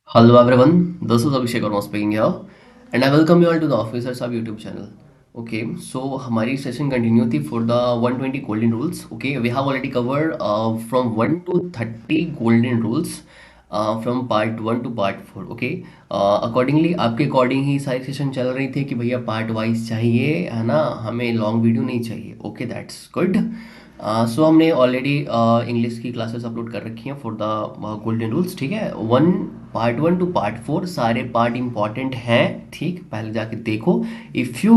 Hello everyone, this is Abhishek Verma speaking here, and I welcome you all to the Officers Hub YouTube channel. Okay, so हमारी session continue थी for the 120 golden rules. Okay, we have already covered from 1 to 30 golden rules from part 1 to part 4. Okay, accordingly आपके according ही सारी session चल रही थी कि भैया part wise चाहिए है ना, हमें लॉन्ग वीडियो नहीं चाहिए. Okay, that's good. सो हमने ऑलरेडी इंग्लिश की क्लासेस अपलोड कर रखी हैं फॉर द गोल्डन रूल्स. ठीक है, पार्ट 1 टू पार्ट 4 सारे पार्ट इंपॉर्टेंट हैं. ठीक, पहले जाके देखो. इफ़ यू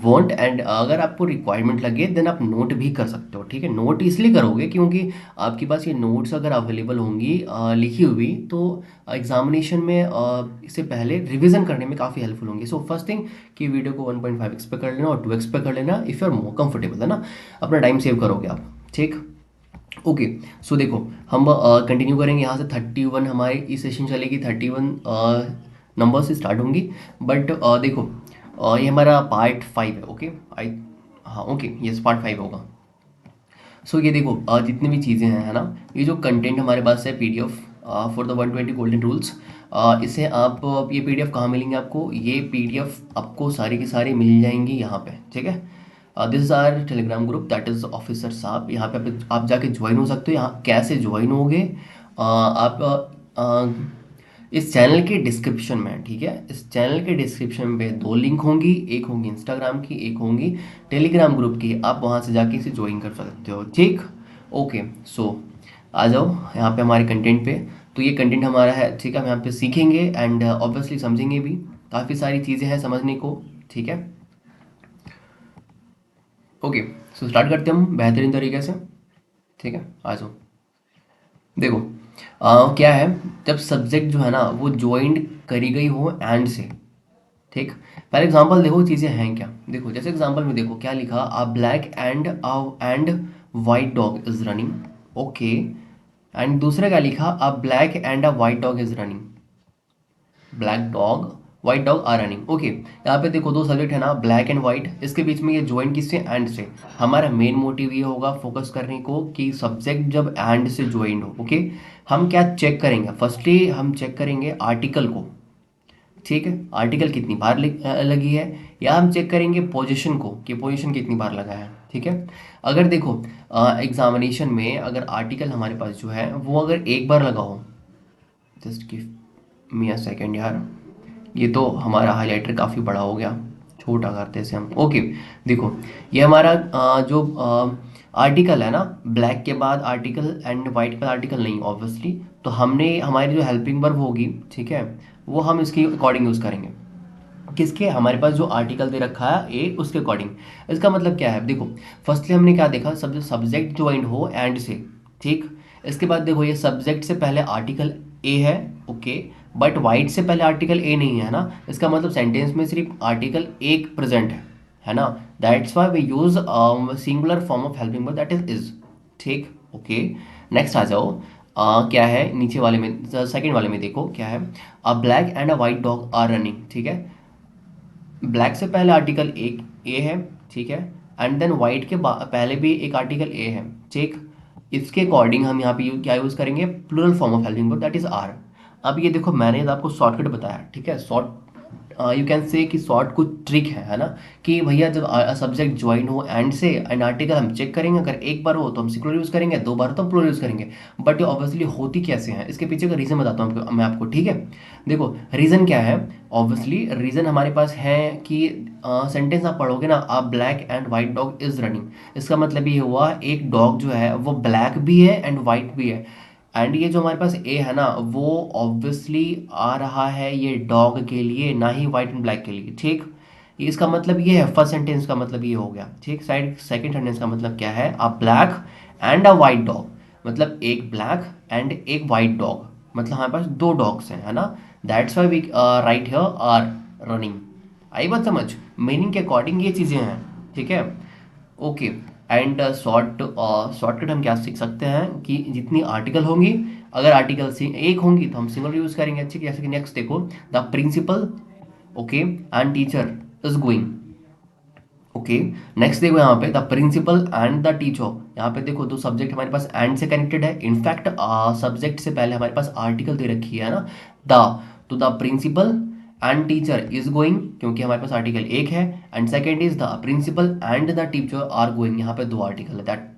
वांट एंड अगर आपको रिक्वायरमेंट लगे देन आप नोट भी कर सकते हो. ठीक है, नोट इसलिए करोगे क्योंकि आपके पास ये नोट्स अगर अवेलेबल होंगी लिखी हुई तो एग्जामिनेशन में इससे पहले रिवीजन करने में काफ़ी हेल्पफुल होंगी. सो फर्स्ट थिंग कि वीडियो को 1.5x पे कर लेना और 2x पे कर लेना if you are more comfortable, है ना. अपना टाइम सेव करोगे आप. ठीक. ओके, सो देखो हम कंटिन्यू करेंगे यहाँ से. 31 हमारी इस सेशन चलेगी. 31 नंबर से स्टार्ट होंगी. बट देखो ये हमारा पार्ट 5 है. ओके, आई हाँ ओके यस पार्ट 5 होगा. सो ये देखो जितनी भी चीज़ें हैं है ना, ये जो कंटेंट हमारे पास है PDF for the 120 golden rules. इसे आप ये PDF कहाँ मिलेंगे आपको? ये PDF आपको सारी की सारी मिल जाएंगी यहाँ पे. ठीक है, this is our Telegram group that is officer साहब. यहाँ पे आप जाके ज्वाइन हो सकते हो. यहाँ कैसे ज्वाइन होगे? आप इस चैनल के डिस्क्रिप्शन में, ठीक है, इस चैनल के डिस्क्रिप्शन पे 2 लिंक होंगी. एक होंगी इंस्टाग्राम की, एक होंगी टेलीग्राम ग्रुप की. आप वहाँ से जाके इसे ज्वाइन कर सकते हो. ठीक. ओके, सो आ जाओ यहाँ पे हमारे कंटेंट पे. तो ये कंटेंट हमारा है. ठीक है, हम यहाँ पे सीखेंगे एंड ऑब्वियसली समझेंगे भी. काफ़ी सारी चीज़ें हैं समझने को. ठीक है. ओके, सो स्टार्ट करते हैं हम बेहतरीन तरीके से. ठीक है, आ जाओ. देखो क्या है, जब सब्जेक्ट जो है ना वो ज्वाइंट करी गई हो एंड से. ठीक, पहले एग्जांपल देखो चीज़ें हैं क्या. देखो जैसे एग्जांपल में देखो क्या लिखा, a black and white dog is running. Okay, and दूसरा क्या लिखा, a black and a white dog is running. Black dog white dog are running. Okay, यहाँ पे देखो 2 सब्जेक्ट है ना, ब्लैक एंड वाइट. इसके बीच में ये ज्वाइन किससे? एंड से. हमारा मेन मोटिव ये होगा फोकस करने को कि सब्जेक्ट जब एंड से ज्वाइन हो. ओके, हम क्या चेक करेंगे? फर्स्टली हम चेक करेंगे आर्टिकल को. ठीक है, आर्टिकल कितनी बार लगी है, या हम चेक करेंगे पोजीशन को कि पोजीशन कितनी बार लगा है. ठीक है, अगर देखो एग्जामिनेशन में अगर आर्टिकल हमारे पास जो है वो अगर एक बार लगा हो, just give me a second यार. ये तो हमारा हाइलाइटर काफ़ी बड़ा हो गया, छोटा करते से हम. ओके, देखो ये हमारा जो आर्टिकल है ना, ब्लैक के बाद आर्टिकल एंड वाइट के बाद आर्टिकल नहीं ऑब्वियसली. तो हमने हमारी जो हेल्पिंग वर्ब होगी, ठीक है, वो हम इसके अकॉर्डिंग यूज़ करेंगे. किसके? हमारे पास जो आर्टिकल दे रखा है ए, उसके अकॉर्डिंग. इसका मतलब क्या है? देखो फर्स्टली हमने क्या देखा, सब सब्जेक्ट ज्वाइंट हो एंड से. ठीक, इसके बाद देखो ये सब्जेक्ट से पहले आर्टिकल ए है. ओके, बट वाइट से पहले आर्टिकल ए नहीं है ना. इसका मतलब सेंटेंस में सिर्फ आर्टिकल एक प्रेजेंट है ना. That's why we use singular form of helping verb that is. ठीक. ओके, नेक्स्ट आ जाओ. क्या है नीचे वाले में, सेकंड वाले में देखो क्या है, a black and a white dog are running. ठीक है, ब्लैक से पहले आर्टिकल एक ए है. ठीक है, एंड देन वाइट के पहले भी एक आर्टिकल ए है. ठीक, इसके अकॉर्डिंग हम यहाँ पे क्या यूज़ करेंगे? Plural form of helping verb that is are. अब ये देखो मैंने तो आपको शॉर्टकट बताया. ठीक है, शॉर्ट यू कैन से कि शॉर्ट कुछ ट्रिक है ना, कि भैया जब सब्जेक्ट ज्वाइन हो एंड से एंड आर्टिकल हम चेक करेंगे. अगर एक बार हो तो हम सिंगुलर यूज़ करेंगे, 2 बार हो तो हम प्लूरल यूज़ करेंगे. बट ये ऑब्वियसली होती कैसे हैं, इसके पीछे का रीज़न बताता हूँ मैं आपको. ठीक है, देखो रीज़न क्या है. ऑब्वियसली रीज़न हमारे पास है कि सेंटेंस आप पढ़ोगे ना, a black and white dog is running. इसका मतलब ये हुआ एक डॉग जो है वो ब्लैक भी है एंड वाइट भी है. एंड ये जो हमारे पास ए है ना वो ऑब्वियसली आ रहा है ये डॉग के लिए, ना ही वाइट एंड ब्लैक के लिए. ठीक, इसका मतलब ये है फर्स्ट सेंटेंस का मतलब ये हो गया. ठीक, साइड सेकंड सेंटेंस का मतलब क्या है, a black and a white dog. मतलब एक ब्लैक एंड एक वाइट डॉग, मतलब हमारे पास 2 डॉग्स हैं, है ना. That's why we write here are running. आई बात समझ? मीनिंग के अकॉर्डिंग ये चीज़ें हैं. ठीक है. ओके, एंड शॉर्टकट हम क्या सीख सकते हैं कि जितनी आर्टिकल होंगी, अगर आर्टिकल एक होंगी तो हम सिंगल यूज करेंगे. ठीक है, जैसे कि नेक्स्ट देखो, the principal okay and teacher is going. Okay, next देखो यहाँ पे the principal and the teacher यहाँ पे देखो दो सब्जेक्ट हमारे पास एंड से कनेक्टेड है, इनफैक्ट सब्जेक्ट से पहले हमारे पास आर्टिकल दे रखी है ना, द। तो the principal and teacher is going, क्योंकि हमारे पास आर्टिकल एक है, and second is the principal and the teacher are going, यहाँ पे दो आर्टिकल है, दैट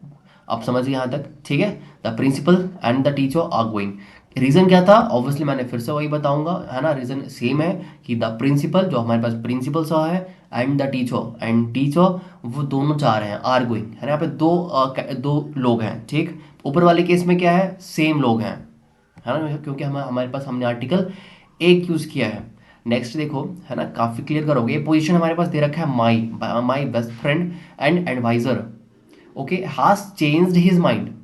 आप समझिए यहाँ तक, ठीक है। The principal and the teacher are going. Reason क्या था, ऑब्वियसली मैंने फिर से वही बताऊंगा, है ना। रीजन सेम है कि द प्रिंसिपल जो हमारे पास प्रिंसिपल सा है, एंड टीचर वो दोनों चाह रहे हैं, आर गोइंग, है ना। यहाँ पे दो लोग हैं, ठीक। ऊपर वाले केस में क्या है, सेम लोग हैं, है ना, क्योंकि हमारे पास हमने आर्टिकल एक यूज किया है। नेक्स्ट देखो, है ना, काफी क्लियर करोगे, ये पोजीशन हमारे पास दे रखा है, my best friend and adviser, okay, has changed his mind.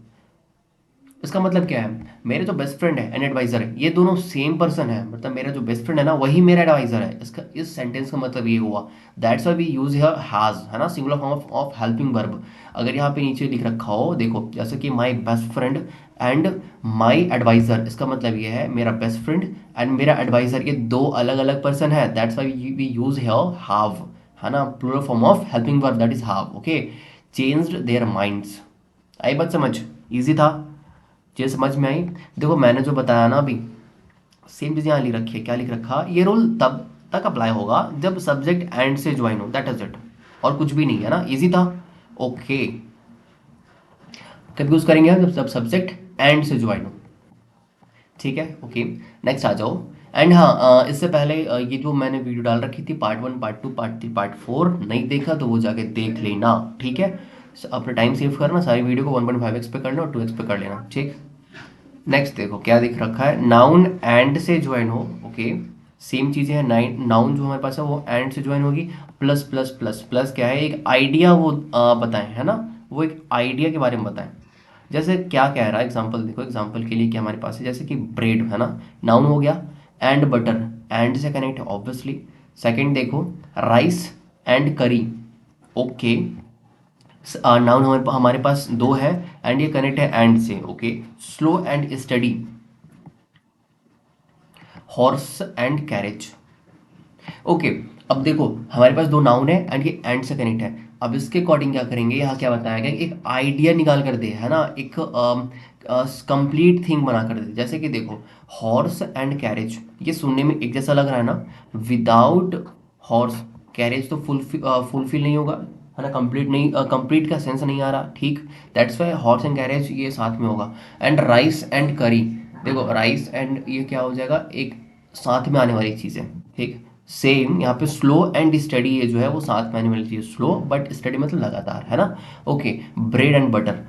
इसका मतलब क्या है, मेरे जो बेस्ट फ्रेंड है एंड एडवाइजर है, ये दोनों सेम पर्सन है, मतलब मेरा जो बेस्ट फ्रेंड है ना वही मेरा एडवाइजर है। इसका इस सेंटेंस का मतलब ये हुआ, that's why we use here has, है ना, singular form of helping verb. अगर यहाँ पे नीचे लिख रखा हो, देखो, जैसे कि my best friend and my adviser, इसका मतलब ये है मेरा बेस्ट फ्रेंड एंड मेरा एडवाइजर, ये दो अलग अलग पर्सन है, that's why we use here have, है ना, plural form of helping verb, that is have, okay. Changed their minds. आई बात समझ, इजी था, चीज़ समझ में आई। देखो मैंने जो बताया ना अभी, सेम चीज़ यहाँ लिख रखी है, क्या लिख रखा, ये रूल तब तक अप्लाई होगा जब सब्जेक्ट एंड से ज्वाइन हो, दैट इज इट, और कुछ भी नहीं है ना, इजी था, ओके। कब यूज करेंगे हम, जब सब्जेक्ट एंड से ज्वाइन हो, ठीक है, ओके। नेक्स्ट आ जाओ। एंड हाँ, इससे पहले ये जो मैंने वीडियो डाल रखी थी, पार्ट 1, पार्ट 2, पार्ट 3, पार्ट 4, नहीं देखा तो वो जाके देख लेना, ठीक है। अपना टाइम सेव करना, सारी वीडियो को 1.5x पे करना और 2x पे कर लेना, ठीक। नेक्स्ट देखो क्या दिख रखा है, नाउन एंड से ज्वाइन हो, ओके। सेम चीज़ें हैं, नाउन जो हमारे पास है वो एंड से ज्वाइन होगी, प्लस प्लस प्लस प्लस क्या है, एक आइडिया वो बताएं, है ना, वो एक आइडिया के बारे में बताएं। जैसे क्या कह रहा है, एग्जांपल देखो, एग्जांपल के लिए क्या हमारे पास है, जैसे कि ब्रेड, है ना, नाउन हो गया, एंड बटर, एंड से कनेक्ट है ऑब्वियसली। सेकंड देखो, राइस एंड करी, ओके, नाउन हमारे पास दो है, एंड ये कनेक्ट है एंड से, okay. Slow and study, horse and carriage, okay. अब देखो हमारे पास दो नाउन है एंड ये एंड से कनेक्ट है, अब इसके अकॉर्डिंग क्या करेंगे, यहाँ क्या बताया गया, एक आइडिया निकाल कर दे, है ना, एक कंप्लीट थिंग बना कर दे। जैसे कि देखो, हॉर्स एंड कैरेज, ये सुनने में एक जैसा लग रहा है ना, विदाउट हॉर्स कैरेज तो फुलफिल नहीं होगा, है ना, कंप्लीट नहीं, कंप्लीट का सेंस नहीं आ रहा, ठीक। That's why horse and carriage ये साथ में होगा। एंड राइस एंड करी, देखो राइस एंड ये क्या हो जाएगा, एक साथ में आने वाली चीज़ है, ठीक। सेम यहाँ पे स्लो एंड स्टडी, ये जो है वो साथ में आने वाली चीज़, स्लो बट स्टडी मतलब लगातार, है ना, ओके। ब्रेड एंड बटर,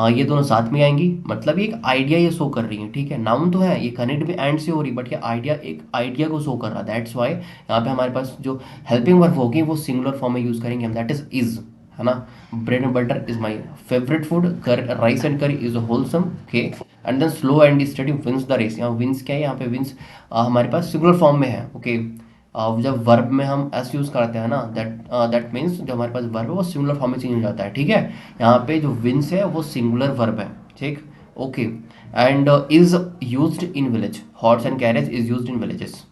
ये दोनों साथ में आएंगी, मतलब ये एक आइडिया ये शो कर रही है, ठीक है। नाउन तो है, ये कनेक्ट भी एंड से हो रही, बट ये आइडिया एक आइडिया को शो कर रहा है, दैट्स वाई यहाँ पे हमारे पास जो हेल्पिंग वर्ब होगी वो सिंगुलर फॉर्म में यूज करेंगे हम, दैट इज, है ना। Bread and butter is my favourite food, rice and curry is wholesome, okay. And then slow and steady wins the race, यहाँ विंस क्या है, यहाँ पे विंस हमारे पास सिंगुलर फॉर्म में है, ओके। जब वर्ब में हम एस यूज करते हैं ना, दैट मीन्स जो हमारे पास वर्ब है वो सिंगुलर फॉर्म में चेंज हो जाता है, ठीक है। यहाँ पे जो विंस है वो सिंगुलर वर्ब है, ठीक, okay. And is used in village, horse and carriage is used in villages,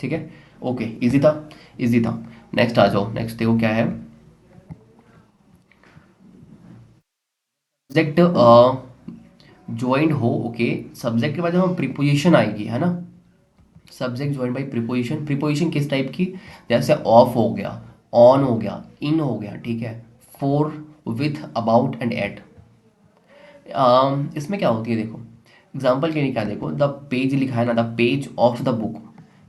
ठीक है, ओके। इजी था, इजी था। नेक्स्ट आ जाओ, नेक्स्ट देखो क्या है, सब्जेक्ट ज्वाइंट हो, ओके। सब्जेक्ट के बाद जब हम प्रीपोजिशन आएगी, है ना, subject join by preposition, preposition किस टाइप की, जैसे ऑफ हो गया, ऑन हो गया, इन हो गया, ठीक है, for, with, about and at. इसमें क्या होती है, देखो एग्जाम्पल के लिए क्या, देखो द पेज लिखा है ना, the page of the book,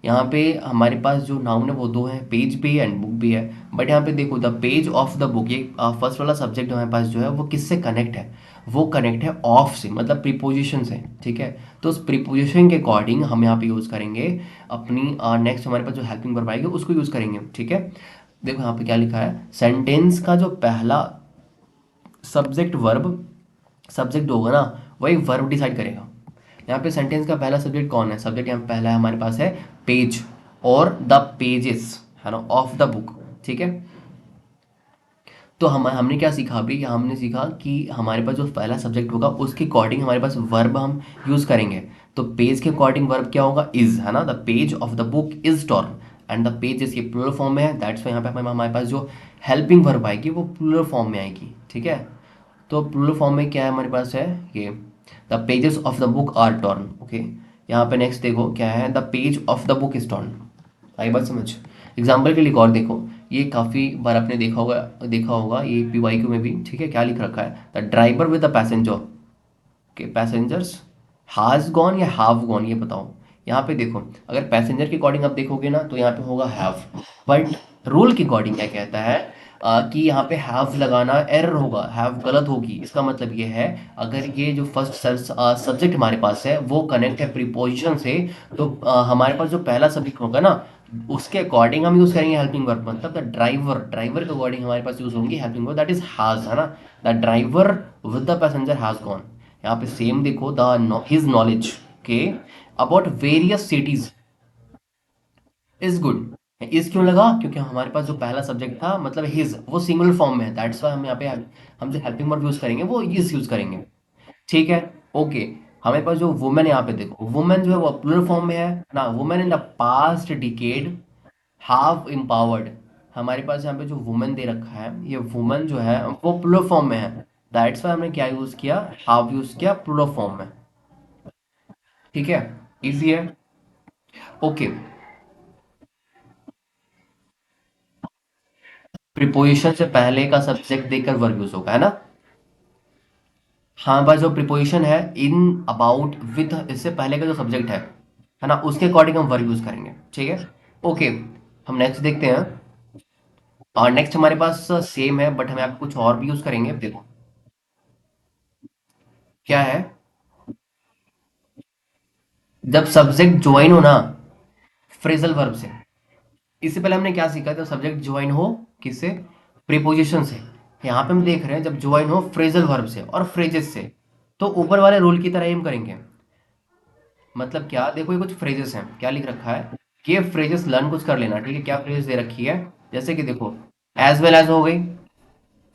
यहाँ पे हमारे पास जो नाउन है वो दो है, पेज भी है एंड बुक भी है, बट यहाँ पे देखो the page of the book, ये फर्स्ट वाला सब्जेक्ट हमारे पास जो है वो किससे कनेक्ट है, वो कनेक्ट है ऑफ से, मतलब प्रीपोजिशन से, ठीक है। तो उस प्रीपोजिशन के अकॉर्डिंग हम यहाँ पे यूज़ करेंगे अपनी नेक्स्ट हमारे पास जो हेल्पिंग वर्ब आएगी उसको यूज़ करेंगे, ठीक है। देखो यहाँ पे क्या लिखा है, सेंटेंस का जो पहला सब्जेक्ट वर्ब, सब्जेक्ट होगा ना वही वर्ब डिसाइड करेगा। यहाँ पे सेंटेंस का पहला सब्जेक्ट कौन है, सब्जेक्ट यहाँ पहला है हमारे पास है पेज और द पेजेस, है ना, ऑफ द बुक, ठीक है। तो हमने क्या सीखा अभी, हमने सीखा कि हमारे पास जो पहला सब्जेक्ट होगा उसके अकॉर्डिंग हमारे पास वर्ब हम यूज करेंगे। तो पेज के अकॉर्डिंग वर्ब क्या होगा, इज, है ना, the page of the book is torn, and the page इसके प्लूरल फॉर्म में है, दैट्स वाई यहाँ पे हमारे पास जो हेल्पिंग वर्ब आएगी वो प्लूरल फॉर्म में आएगी, ठीक है। तो प्लूरल फॉर्म में क्या है हमारे पास है ये, the pages of the book are turn. Okay, यहाँ पे नेक्स्ट देखो क्या है, the page of the book is turn. आई बात समझ। एग्जाम्पल के लिए एक और देखो, ये काफ़ी बार आपने देखा होगा ये पीवाईक्यू में भी, ठीक है, क्या लिख रखा है, the driver with the passenger के पैसेंजर्स हैज़ गॉन या हैव गॉन, ये बताओ। यहाँ पे देखो, अगर पैसेंजर के अकॉर्डिंग आप देखोगे ना तो यहाँ पे होगा हैव, बट रूल के अकॉर्डिंग क्या कहता है कि यहाँ पे हैव लगाना एरर होगा, हैव गलत होगी। इसका मतलब ये है, अगर ये जो फर्स्ट सब्जेक्ट हमारे पास है वो कनेक्ट है प्रीपोजिशन से, तो हमारे पास जो पहला सब्जेक्ट होगा ना उसके अकॉर्डिंग हम यूज करेंगे हेल्पिंग वर्ब। मतलब द ड्राइवर, ड्राइवर के अकॉर्डिंग हमारे पास यूज होंगी helping verb, that is has, है ना। The driver with the passenger has gone. यहाँ पे सेम देखो, द हिज नॉलेज के about various cities is good. Is क्यों लगा, क्योंकि हमारे पास जो पहला सब्जेक्ट था मतलब हिज वो सिंगुलर फॉर्म में है, दैट्स व्हाई हम यहाँ पे हम जो हेल्पिंग वर्ब यूज करेंगे वो इज यूज करेंगे। ठीक है, ओके। हमारे पास जो वुमेन, यहाँ पे देखो वुमेन जो है वो प्लूरल फॉर्म में है ना, women in the past decade half empowered. हमारे पास यहाँ पे जो वुमेन दे रखा है, ये वुमेन जो है वो प्लूरल फॉर्म में है, दैट्स व्हाई हमने क्या यूज किया, हाफ यूज किया प्लूरल फॉर्म में। ठीक है, इजी है। ओके, प्रीपोजिशन से पहले का सब्जेक्ट देकर वर्ब यूज होगा, है ना। हाँ बस जो प्रीपोजिशन है इन, अबाउट, विथ, इससे पहले का जो सब्जेक्ट है ना, उसके अकॉर्डिंग हम वर्ब यूज करेंगे। ठीक है, ओके। हम नेक्स्ट देखते हैं। और नेक्स्ट हमारे पास सेम है बट हम यहाँ पे कुछ और भी यूज करेंगे, देखो क्या है। जब सब्जेक्ट ज्वाइन हो ना फ्रेजल वर्ब से, इससे पहले हमने क्या सीखा था, सब्जेक्ट ज्वाइन हो किससे, प्रीपोजिशन से। यहाँ पे हम देख रहे हैं जब ज्वाइन हो फ्रेजल वर्ब से और फ्रेजेस से, तो ऊपर वाले रूल की तरह ही हम करेंगे। मतलब क्या, देखो ये कुछ फ्रेजेस हैं, क्या लिख रखा है, ये फ्रेजेस लर्न कुछ कर लेना, ठीक है। क्या फ्रेजेस दे रखी है, जैसे कि देखो, एज वेल एज हो गई,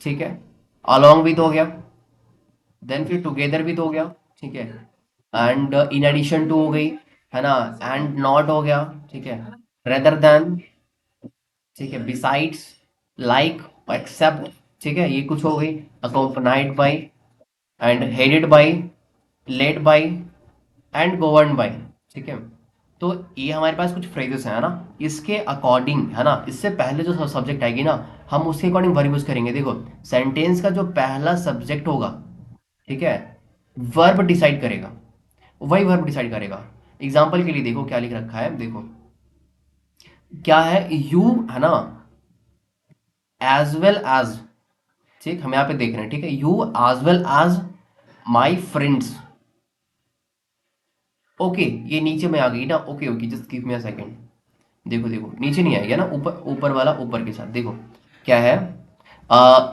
ठीक है, अलॉन्ग विथ हो गया, देन फिर टुगेदर विथ हो गया, ठीक है, एंड इन एडिशन टू हो गई, है ना, एंड नॉट हो गया, ठीक है, रेदर देन, ठीक है, बिसाइड्स, लाइक, एक्सेप्ट, ठीक है, ये कुछ हो गई, accompanied by, and headed by, led by, and govern by, ठीक है। तो ये हमारे पास कुछ फ्रेजेस हैं, है ना, इसके अकॉर्डिंग, है ना, इससे पहले जो सब्जेक्ट आएगी ना हम उसके अकॉर्डिंग वर्ब यूज करेंगे। देखो, सेंटेंस का जो पहला सब्जेक्ट होगा, ठीक है, वर्ब डिसाइड करेगा, वही वर्ब डिसाइड करेगा। एग्जाम्पल के लिए देखो क्या लिख रखा है, देखो क्या है, यू, है ना, एज वेल एज, ठीक, हम यहाँ पे देख रहे हैं, ठीक है, you as well as my friends. Okay, ये नीचे में आ गई ना, okay okay, just give me a second. देखो देखो नीचे नहीं आएगा ना, ऊपर, ऊपर वाला ऊपर के साथ, देखो क्या है,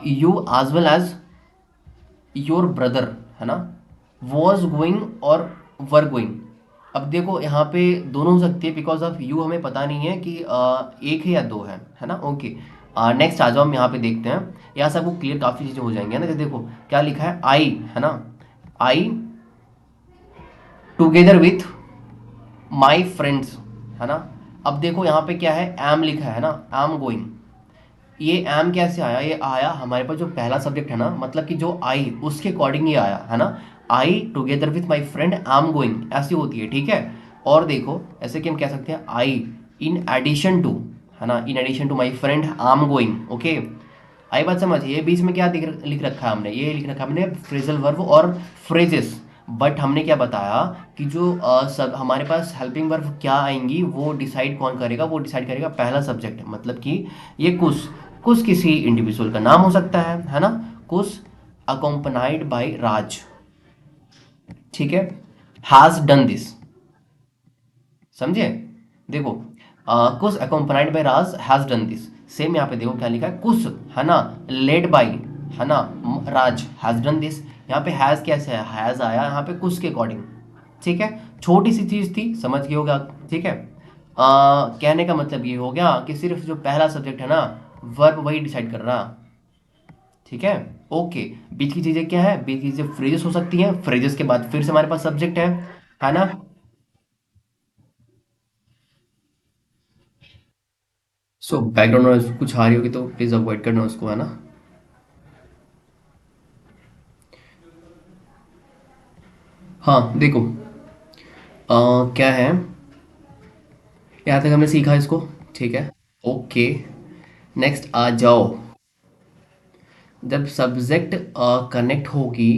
you as well as your brother, है ना, वॉज गोइंग और वर गोइंग। अब देखो यहाँ पे दोनों हो सकती है, बिकॉज ऑफ यू हमें पता नहीं है कि एक है या दो है ना। ओके, नेक्स्ट आ जाओ, हम यहाँ पे देखते हैं, यहाँ से आपको क्लियर काफ़ी चीज़ें हो जाएंगी, है ना। तो देखो क्या लिखा है, आई, है ना, आई टुगेदर विथ माई फ्रेंड्स, है ना। अब देखो यहाँ पे क्या है, एम लिखा है ना, एम गोइंग। ये एम कैसे आया, ये आया हमारे पास जो पहला सब्जेक्ट है ना, मतलब कि जो आई उसके अकॉर्डिंग ये आया, है ना। आई together with my friend am going, ऐसी होती है, ठीक है। और देखो ऐसे कि हम कह सकते हैं, आई इन एडिशन टू, है ना, in addition to my friend am going. Okay, आई बात समझ। ये बीच में क्या लिख रखा है हमने, ये लिख रखा है हमने फ्रेजल वर्ब और फ्रेजेस। बट हमने क्या बताया कि जो सब हमारे पास हेल्पिंग वर्ब क्या आएंगी वो डिसाइड कौन करेगा, वो डिसाइड करेगा पहला सब्जेक्ट, मतलब कि ये कुछ कुछ किसी इंडिविजुअल का नाम हो सकता है ना, कुछ अकोम्पनाइड बाय राज, ठीक है, हैज डन दिस, समझे। देखो कुछ accompanied by Raj has done this. Same यहाँ पे देखो क्या लिखा है, कुछ, है ना, लेड बाई, है ना, राज हैज डन दिस। यहाँ पे हैज कैसे है, हैज आया यहाँ पे कुछ के अकॉर्डिंग, ठीक है। छोटी सी चीज थी, समझ गए होगा, ठीक है। कहने का मतलब ये हो गया कि सिर्फ जो पहला सब्जेक्ट है ना, वर्ब वही डिसाइड कर रहा, ठीक है। ओके, बीच की चीजें क्या है, बीच की चीजें फ्रेजेस हो सकती हैं, फ्रेजेस के बाद फिर से हमारे पास सब्जेक्ट है ना। सो बैकग्राउंड नॉइज कुछ आ रही होगी तो प्लीज अवॉइड करना उसको, है ना। हाँ देखो, क्या है, यहाँ तक हमने सीखा इसको, ठीक है। ओके, नेक्स्ट आ जाओ। जब सब्जेक्ट कनेक्ट होगी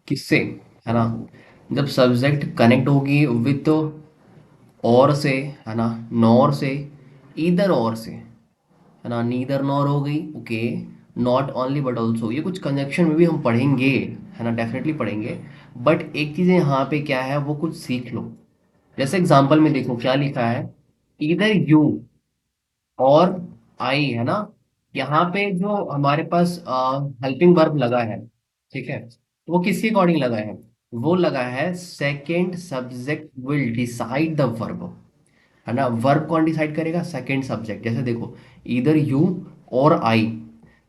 किससे, है ना, जब सब्जेक्ट कनेक्ट होगी विथ और से, है ना, नॉर से, इधर और से, है ना, नीदर नॉर हो गई, okay, not only but also, ये कुछ कंजक्शन में भी हम पढ़ेंगे, है ना, डेफिनेटली पढ़ेंगे। बट एक चीज़ यहाँ पे क्या है वो कुछ सीख लो। जैसे एग्जांपल में देखो क्या लिखा है, इधर यू और आई, है ना, यहाँ पे जो हमारे पास हेल्पिंग वर्ब लगा है, ठीक है, वो किसके अकॉर्डिंग लगा है, वो लगा है second subject will decide the verb, है ना। वर्ब कौन डिसाइड करेगा, सेकंड सब्जेक्ट। जैसे देखो, इधर यू और आई,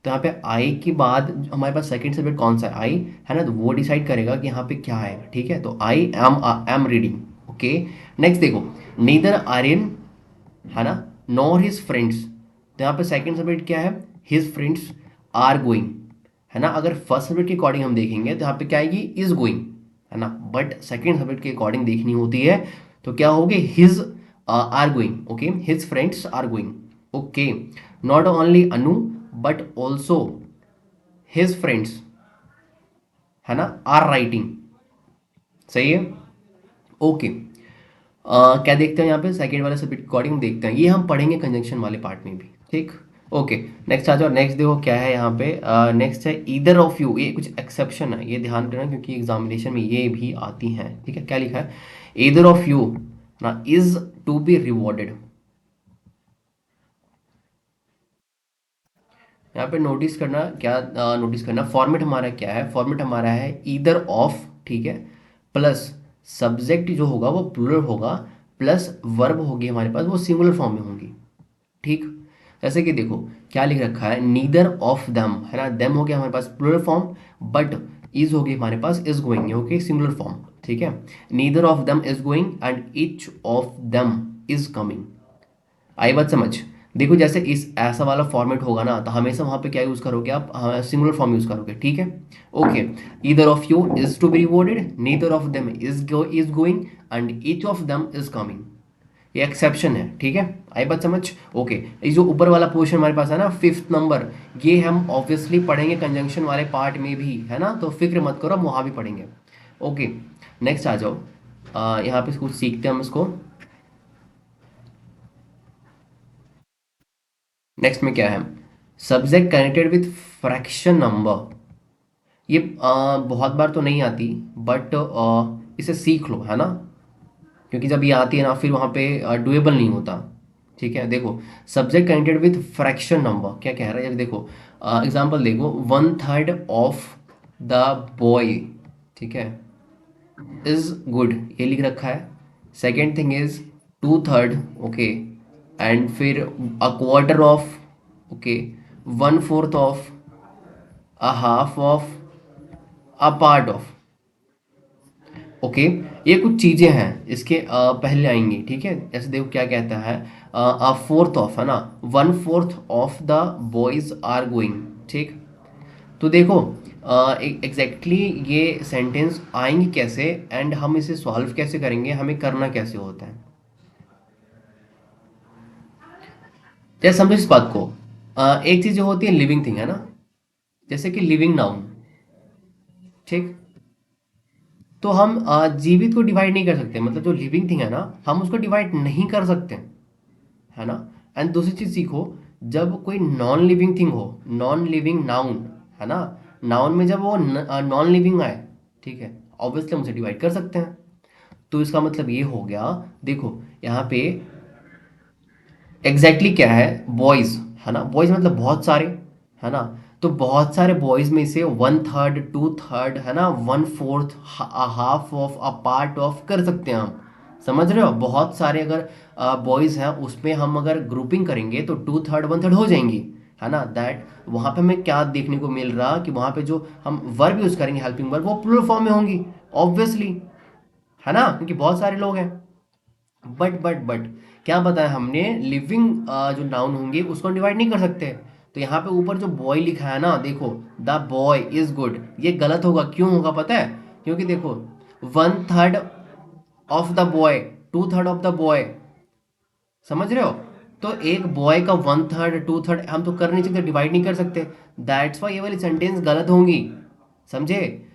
तो यहाँ पे आई के बाद हमारे पास सेकंड सब्जेक्ट कौन सा है, आई, है ना, तो वो डिसाइड करेगा कि यहाँ पे क्या आएगा, ठीक है। तो I am reading, okay. Next देखो, नीदर आर्यन, है ना, नॉर हिज फ्रेंड्स, तो यहाँ पे सेकंड सब्जेक्ट क्या है, हिज फ्रेंड्स आर गोइंग, है ना। अगर फर्स्ट सब्जेक्ट के अकॉर्डिंग हम देखेंगे तो यहाँ पे क्या आएगी, इज गोइंग, है ना। बट सेकंड सब्जेक्ट के अकॉर्डिंग देखनी होती है, तो क्या होगी, his are going, okay, his friends are going, okay. Not only Anu but also his friends, है ना, आर राइटिंग, सही है, ओके। क्या देखते हैं यहाँ पे, सेकंड वाले सब्जेक्ट अकॉर्डिंग देखते हैं, ये हम पढ़ेंगे कंजंक्शन वाले पार्ट में भी, ठीक। ओके, नेक्स्ट आ जाओ। नेक्स्ट देखो क्या है यहाँ पे, नेक्स्ट है ईदर ऑफ यू, ये कुछ एक्सेप्शन है, ये ध्यान देना क्योंकि एग्जामिनेशन में ये भी आती हैं, ठीक है। क्या लिखा है, ईदर ऑफ यू ना इज टू बी रिवॉर्डेड। यहाँ पे नोटिस करना क्या, नोटिस करना फॉर्मेट हमारा क्या है, फॉर्मेट हमारा है ईदर ऑफ, ठीक है, प्लस सब्जेक्ट जो होगा वो प्लूरल होगा, प्लस वर्ब होगी हमारे पास वो सिंगुलर फॉर्म में होंगी, ठीक। जैसे कि देखो क्या लिख रखा है, नीदर ऑफ दम, है ना, दम हो गया हमारे पास प्लूरल फॉर्म, बट इज होगी हमारे पास is going, okay, singular form, ठीक है। Neither of them is going and each of them is coming. आई बात समझ। देखो जैसे इस ऐसा वाला फॉर्मेट होगा ना, तो हमेशा वहां पे क्या यूज करोगे आप, सिंगुलर फॉर्म यूज करोगे, ठीक है। Okay, either of you is to be rewarded, neither of them is going and each of them is coming, ये एक्सेप्शन है, ठीक है। आई बात समझ। ओके, ये जो ऊपर वाला पोर्शन हमारे पास है ना, फिफ्थ नंबर, ये हम ऑब्वियसली पढ़ेंगे कंजंक्शन वाले पार्ट में भी, है ना, तो फिक्र मत करो, हम वहां भी पढ़ेंगे। ओके, नेक्स्ट आ जाओ। यहाँ पे कुछ सीखते हैं हम इसको। नेक्स्ट में क्या है, subject connected with fraction number. ये बहुत बार तो नहीं आती, बट इसे सीख लो, है ना, क्योंकि जब ये आती है ना फिर वहाँ पे डुएबल नहीं होता, ठीक है। देखो, subject connected with fraction number क्या कह रहा है, देखो एग्जांपल देखो, one third of the boy, ठीक है, इज गुड, ये लिख रखा है। Second thing is two third, okay, and फिर a quarter of, okay, one fourth of, a half of, a part of, okay. ये कुछ चीजें हैं इसके पहले आएंगी, ठीक है। जैसे देखो क्या कहता है, अ फोर्थ ऑफ, है ना, one fourth of the boys are going, ठीक। तो देखो एग्जैक्टली ये सेंटेंस आएंगी कैसे एंड हम इसे सॉल्व कैसे करेंगे, हमें करना कैसे होता है, जैसे समझो इस बात को। एक चीज जो होती है लिविंग थिंग, है ना, जैसे कि लिविंग नाउन, ठीक। तो हम जीवित को डिवाइड नहीं कर सकते, मतलब जो लिविंग थिंग है ना, हम उसको डिवाइड नहीं कर सकते, है ना। एंड दूसरी चीज सीखो, जब कोई नॉन लिविंग थिंग हो, नॉन लिविंग नाउन, है ना, नाउन में जब वो नॉन लिविंग आए, ठीक है, ऑब्वियसली हम उसे डिवाइड कर सकते हैं। तो इसका मतलब ये हो गया, देखो यहाँ पे एग्जैक्टली exactly क्या है, बॉयज, है ना, बॉयज मतलब बहुत सारे, है ना, तो बहुत सारे बॉयज में से वन थर्ड, टू थर्ड, है ना, one fourth, half of, a part of कर सकते हैं हम, समझ रहे हो। बहुत सारे अगर बॉयज हैं उसमें हम अगर ग्रुपिंग करेंगे तो टू थर्ड वन थर्ड हो जाएंगी, है ना। दैट वहां पे हमें क्या देखने को मिल रहा कि वहां पे जो हम वर्ब यूज करेंगे हेल्पिंग वर्ब वो प्लूरल फॉर्म में होंगी, ऑब्वियसली, है ना, क्योंकि बहुत सारे लोग हैं। बट क्या बताया हमने, लिविंग जो नाउन होंगे उसको डिवाइड नहीं कर सकते। तो यहाँ पे ऊपर जो बॉय लिखा है ना, देखो द बॉय इज गुड, ये गलत होगा, क्यों होगा पता है, क्योंकि देखो one third of the boy, two third of the boy, समझ रहे हो? तो एक बॉय का वन थर्ड टू थर्ड हम तो कर नहीं सकते, डिवाइड नहीं कर सकते। दैट्स वाई ये वाली सेंटेंस गलत होंगी, समझे?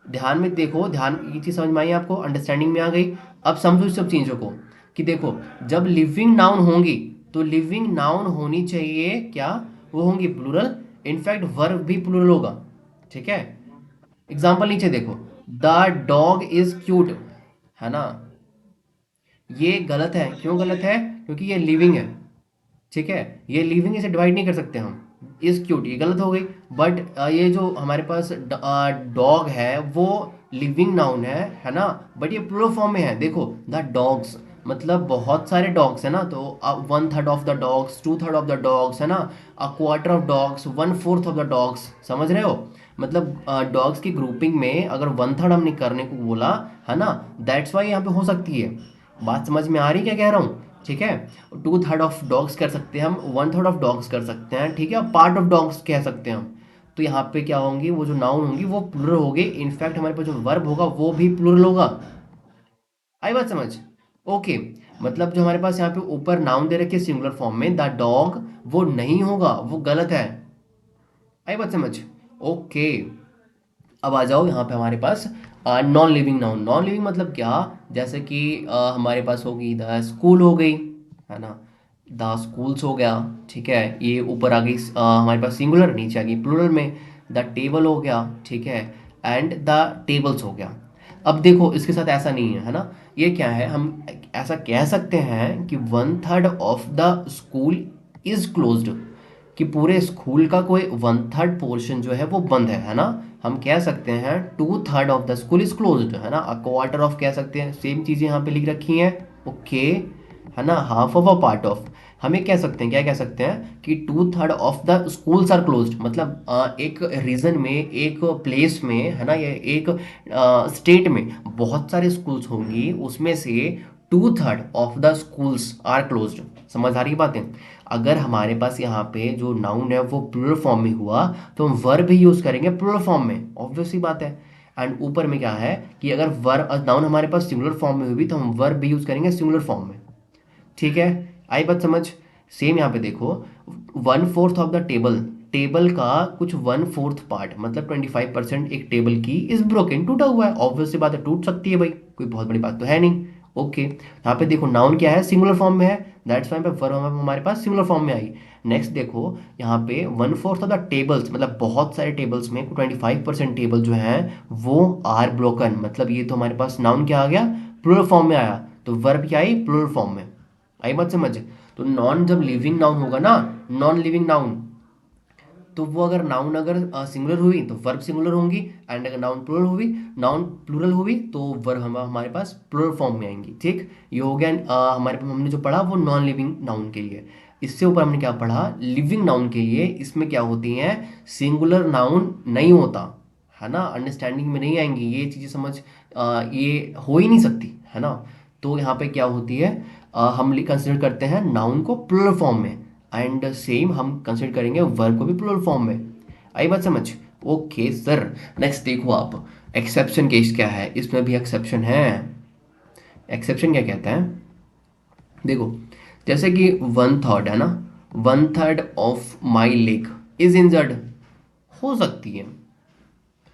ध्यान में देखो, ध्यान, ये चीज़ समझ में आई आपको, अंडरस्टैंडिंग में आ गई? अब समझो इस सब चीज़ों को कि देखो, जब लिविंग नाउन होंगी तो लिविंग नाउन होनी चाहिए क्या, वो होंगी प्लूरल, इनफैक्ट वर्ब भी प्लूरल होगा, ठीक है? एग्जाम्पल नीचे देखो, द डॉग इज क्यूट, है ना? ये गलत है, क्यों गलत है? क्योंकि ये लिविंग है, ठीक है? ये लिविंग, इसे डिवाइड नहीं कर सकते हम, इज क्यूट, ये गलत हो गई। बट ये जो हमारे पास डॉग है वो लिविंग नाउन है ना? बट ये प्लूरल फॉर्म में है, देखो, द डॉग्स, मतलब बहुत सारे डॉग्स है ना, तो one third of the dogs, two third of the dogs, है ना? A quarter of dogs, one fourth of the dogs, समझ रहे हो? मतलब डॉग्स की ग्रुपिंग में अगर वन थर्ड हमने करने को बोला, है ना, दैट्स वाई यहाँ पे हो सकती है। बात समझ में आ रही क्या कह रहा हूँ? ठीक है? टू थर्ड ऑफ डॉग्स कर सकते हैं हम, वन थर्ड ऑफ डॉग्स कर सकते हैं, ठीक है? पार्ट ऑफ डॉग्स कह सकते हैं हम। तो यहाँ पे क्या होंगी, वो जो नाउन होंगी वो प्लूरल होगी, इनफैक्ट हमारे पास जो वर्ब होगा वो भी प्लूरल होगा। आई बात समझ? ओके। मतलब जो हमारे पास यहाँ पे ऊपर नाउन दे रखी है सिंगुलर फॉर्म में, द डॉग, वो नहीं होगा, वो गलत है। आई बात समझ? ओके। अब आ जाओ यहाँ पे हमारे पास non living noun. Non living मतलब क्या? जैसे कि हमारे पास होगी द स्कूल हो गई, है ना? द स्कूल्स हो गया, ठीक है? ये ऊपर आ गई हमारे पास सिंगुलर, नीचे आ गई प्लूरल में। द टेबल हो गया, ठीक है? एंड द टेबल्स हो गया। अब देखो इसके साथ ऐसा नहीं है, है ना? ये क्या है, हम ऐसा कह सकते हैं कि one third of the school is closed, कि पूरे स्कूल का कोई वन थर्ड पोर्शन जो है वो बंद है ना? हम कह सकते हैं two third of the school is closed, है ना? अ क्वार्टर ऑफ कह सकते हैं, सेम चीज़ें यहाँ पे लिख रखी हैं, ओके, है ना? Half of a part of, हमें कह सकते हैं, क्या कह सकते हैं कि two third of the schools are closed, मतलब एक रीजन में, एक प्लेस में, है ना, या एक स्टेट में बहुत सारे स्कूल्स होंगी, उसमें से two third of the schools are closed. समझ आ रही बातें? अगर हमारे पास यहाँ पे जो नाउन है वो प्लूरल फॉर्म में हुआ तो हम वर्ब भी यूज करेंगे प्लूरल फॉर्म में, ऑब्वियस सी बात है। एंड ऊपर में क्या है कि अगर वर्ब नाउन हमारे पास सिंगुलर फॉर्म में हुई तो हम वर्ब भी यूज करेंगे सिंगुलर फॉर्म में, ठीक है? आई बात समझ? सेम यहाँ पे देखो, one fourth of the table, table का कुछ वन फोर्थ पार्ट, मतलब 25% एक टेबल की इज ब्रोकन, टूटा हुआ है, ऑब्वियस सी बात है, टूट सकती है भाई, कोई बहुत बड़ी बात तो है नहीं। ओके, यहाँ पे देखो नाउन क्या है, सिंगुलर फॉर्म में है, दैट्स वाई पे वर्ब हमारे पास सिंगुलर फॉर्म में आई। नेक्स्ट देखो, यहाँ पे one fourth of the tables, मतलब बहुत सारे टेबल्स में 25% टेबल जो है वो आर ब्रोकन, मतलब ये तो हमारे पास नाउन क्या आ गया, प्लूरल फॉर्म में आया, तो वर्ब क्या आई, प्लूरल फॉर्म में। आई बात समझ? तो नॉन जब लिविंग नाउन होगा ना, नॉन लिविंग नाउन, तो वो अगर नाउन अगर सिंगुलर हुई तो वर्ब सिंगुलर होंगी, एंड अगर नाउन प्लूरल हुई, नाउन प्लूरल हुई तो वर्ब हमारे पास प्लूरल फॉर्म में आएंगी, ठीक? ये हो गया हमारे पास हमने जो पढ़ा वो नॉन लिविंग नाउन के लिए। इससे ऊपर हमने क्या पढ़ा, लिविंग नाउन के लिए, इसमें क्या होती हैं, सिंगुलर नाउन नहीं होता, है ना? अंडरस्टैंडिंग में नहीं आएंगी ये चीज़ें, समझ ये हो ही नहीं सकती, है ना? तो यहाँ पे क्या होती है, हम कंसिडर करते हैं नाउन को प्लूरल फॉर्म में, एंड सेम हम कंसिडर करेंगे वर्ब को भी प्लूरल फॉर्म में। आई बात समझ? Okay sir. नेक्स्ट देखो आप, एक्सेप्शन केस क्या है, इसमें भी एक्सेप्शन है। एक्सेप्शन क्या कहता है, देखो, जैसे कि वन थर्ड है ना, one third of my leg is injured, हो सकती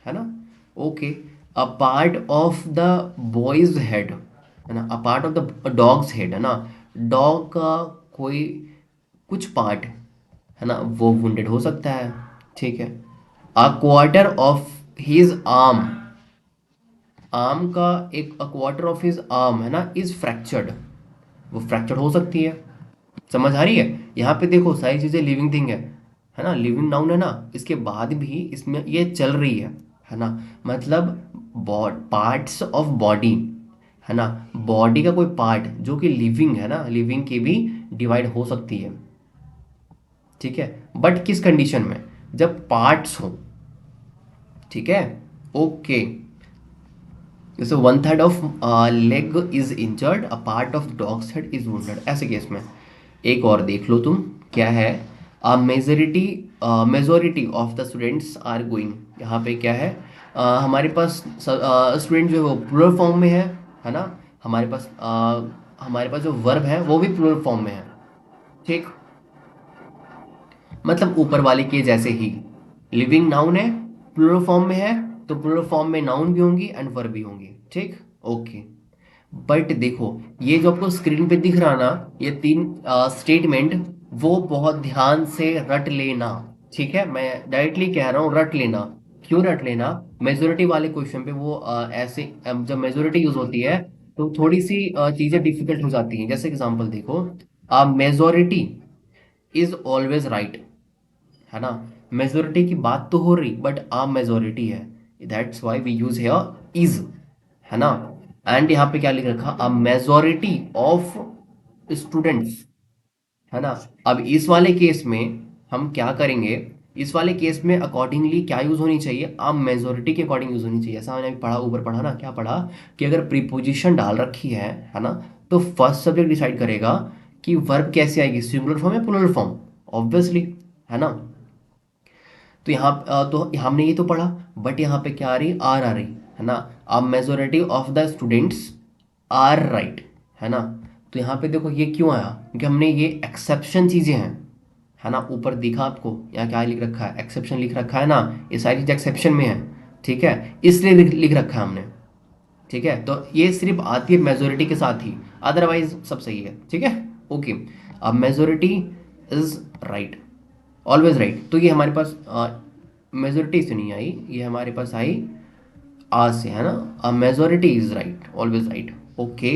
है ना? Okay, a part of the boys head, है ना, अ part of the dogs head, है ना, डॉग का कोई कुछ पार्ट, है ना, वो वुंडेड हो सकता है, ठीक है? अ quarter of his arm, arm का एक अ क्वार्टर ऑफ हिज आर्म, है ना, इज फ्रैक्चर्ड, वो फ्रैक्चर हो सकती है। समझ आ रही है? यहाँ पे देखो सारी चीज़ें लिविंग थिंग है ना, लिविंग नाउन है ना, इसके बाद भी इसमें ये चल रही है ना? मतलब पार्ट्स ऑफ बॉडी, है ना, बॉडी का कोई पार्ट जो कि लिविंग है ना, लिविंग की भी डिवाइड हो सकती है, ठीक है? बट किस कंडीशन में, जब पार्ट्स हो, ठीक है? ओके, जैसे one third of leg is injured, a part of dog's head is wounded, ऐसे केस में। एक और देख लो तुम, क्या है, a majority, majority of the students are going, यहाँ पे क्या है, हमारे पास स्टूडेंट जो है वो प्लूरल फॉर्म में है ना। हमारे पास जो वर्ब है वो भी प्लूरल फॉर्म में है। ठीक, मतलब ऊपर वाले के जैसे ही। लिविंग नाउन है, प्लूरल फॉर्म में है, तो प्लूरल फॉर्म में नाउन भी होंगी एंड वर्ब भी होंगी। ठीक, ओके। बट देखो, ये जो आपको स्क्रीन पे दिख रहा ना, ये तीन स्टेटमेंट, वो बहुत ध्यान से रट लेना। ठीक है, मैं डायरेक्टली कह रहा हूँ रट लेना। क्यों रट लेना? मेजोरिटी वाले क्वेश्चन पे वो ऐसे जब मेजोरिटी यूज होती है तो थोड़ी सी चीजें डिफिकल्ट हो जाती हैं। जैसे एग्जांपल देखो, मेजोरिटी इज ऑलवेज राइट, है ना। मेजोरिटी की बात तो हो रही बट आ मेजोरिटी है, that's why we use here is, है ना। एंड यहाँ पे क्या लिख रखा, अ मेजोरिटी ऑफ स्टूडेंट्स, है ना। अब इस वाले केस में हम क्या करेंगे, इस वाले केस में अकॉर्डिंगली क्या यूज होनी चाहिए, अब मेजोरिटी के अकॉर्डिंग यूज होनी चाहिए। ऐसा हमने अभी पढ़ा, ऊपर पढ़ा ना, क्या पढ़ा कि अगर प्रीपोजिशन डाल रखी है ना, तो फर्स्ट सब्जेक्ट डिसाइड करेगा कि वर्ब कैसे आएगी, सिंगुलर फॉर्म या प्लूरल फॉर्म, ऑब्वियसली, है ना। तो यहाँ तो हमने ये तो पढ़ा, बट यहाँ पे क्या आ रही, आर आ रही, है ना। अब majority of the students are right, है ना। तो यहाँ पे देखो ये क्यों आया, क्योंकि हमने ये एक्सेप्शन चीजें हैं, है ना। ऊपर दिखा आपको यहाँ क्या लिख रखा है, एक्सेप्शन लिख रखा है ना, ये सारी चीज एक्सेप्शन में है। ठीक है, इसलिए लिख रखा है हमने। ठीक है, तो ये सिर्फ आती है मेजोरिटी के साथ ही, अदरवाइज सब सही है। ठीक है, ओके। अब majority is right, always right, तो ये हमारे पास मेजोरिटी से नहीं आई, ये हमारे पास आई आज से, है ना। A majority is right, always right, okay.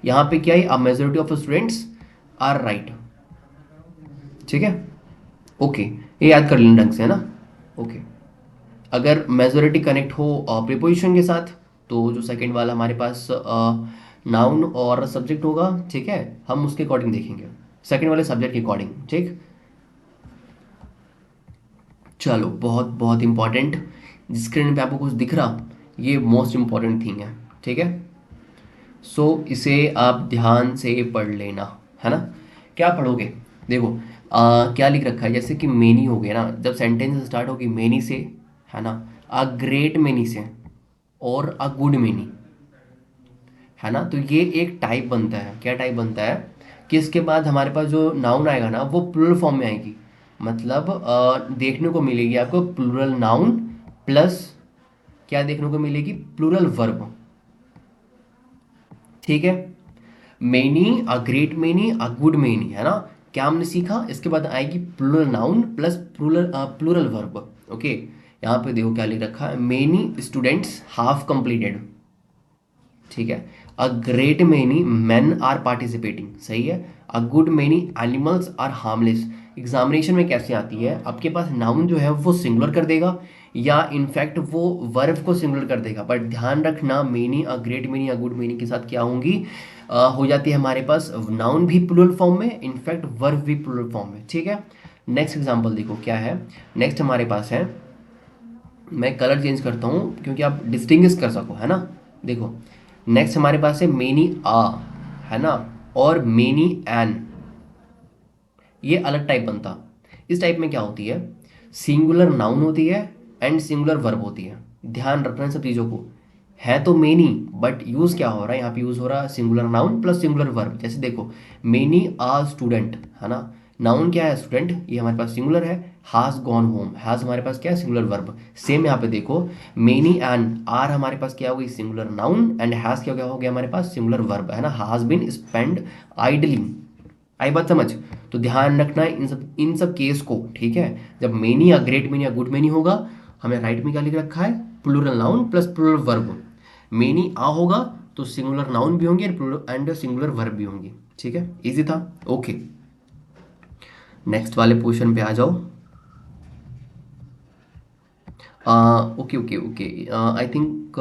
यहाँ पे क्या है, a majority of students are right. ठीक है, ओके, ये याद कर लेना ढंग से, है ना। ओके, अगर मेजोरिटी कनेक्ट हो प्रीपोजिशन के साथ, तो जो सेकंड वाला हमारे पास नाउन और सब्जेक्ट होगा, ठीक है, हम उसके अकॉर्डिंग देखेंगे, सेकंड वाले सब्जेक्ट के अकॉर्डिंग। ठीक, चलो, बहुत बहुत इंपॉर्टेंट, जिस स्क्रीन पे आपको कुछ दिख रहा, ये मोस्ट इंपॉर्टेंट थिंग है। ठीक है, सो इसे आप ध्यान से पढ़ लेना, है ना। क्या पढ़ोगे, देखो क्या लिख रखा है, जैसे कि मेनी हो गया ना, जब सेंटेंस स्टार्ट होगी मेनी से, है ना, अ ग्रेट मेनी से और अ गुड मेनी, है ना। तो ये एक टाइप बनता है, क्या टाइप बनता है कि इसके बाद हमारे पास जो नाउन आएगा ना, वो प्लूरल फॉर्म में आएगी। मतलब देखने को मिलेगी आपको प्लूरल नाउन प्लस क्या देखने को मिलेगी, प्लूरल वर्ब। ठीक है, many, a great many, a good many, है ना। क्या हमने सीखा, इसके बाद आएगी plural noun plus plural plural verb. Okay, यहाँ पे देखो क्या लिख रखा है, मेनी स्टूडेंट्स हाफ कंप्लीटेड। ठीक है, a great many men are participating, सही है। A good many animals are harmless. Examination में कैसे आती है, आपके पास नाउन जो है वो सिंगुलर कर देगा या इनफैक्ट वो वर्ब को सिंगुलर कर देगा, बट ध्यान रखना many, a great many, a good many के साथ क्या होंगी, हो जाती है हमारे पास नाउन भी प्लूरल फॉर्म में, इनफैक्ट वर्ब भी प्लूरल फॉर्म में। ठीक है, नेक्स्ट एग्जांपल देखो क्या है, नेक्स्ट हमारे पास है, मैं कलर चेंज करता हूँ क्योंकि आप डिस्टिंग्विश कर सको, है ना। देखो, नेक्स्ट हमारे पास है मेनी आ, है ना, और मेनी एन, ये अलग टाइप बनता। इस टाइप में क्या होती है, सिंगुलर नाउन होती है एंड सिंगुलर वर्ब होती है। ध्यान रखना इन सब चीज़ों को, है तो मेनी बट यूज़ क्या हो रहा है, यहाँ पे यूज़ हो रहा है singular noun plus singular verb. जैसे देखो, मेनी आ स्टूडेंट, है ना, नाउन क्या है स्टूडेंट, ये हमारे पास सिंगुलर है, हैज़ गॉन होम, हैज़ हमारे पास क्या है, सिंगुलर वर्ब। सेम यहाँ पे देखो, मेनी एंड आर हमारे पास क्या हो गई, सिंगुलर नाउन, एंड हैज़ क्या हो गया हमारे पास, सिंगुलर वर्ब, है ना, हैज़ बीन स्पेंड आइडलिंग। आई बात समझ। तो ध्यान रखना है इन सब केस को। ठीक है, जब मेनी या ग्रेट मेनी या गुड मेनी होगा, हमें राइट में क्या लिख रखा है, plural noun plus plural verb. Many a होगा तो सिंगुलर नाउन भी होंगे एंड सिंगुलर वर्ब भी होंगी। ठीक है, इजी था, ओके। नेक्स्ट वाले पोर्शन पे आ जाओ। Okay okay okay, I think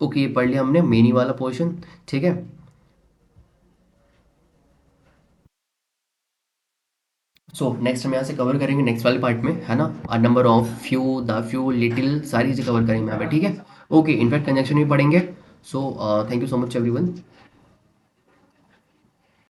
okay, ये पढ़ लिया हमने मेनी वाला पोर्शन। ठीक है, सो नेक्स्ट हम यहाँ से कवर करेंगे नेक्स्ट वाले पार्ट में, है ना। A number of, few, the few, little, सारी चीज़ें कवर करेंगे यहाँ पे। ठीक है, ओके, इनफैक्ट कंजंक्शन भी पढ़ेंगे। So thank you so much everyone.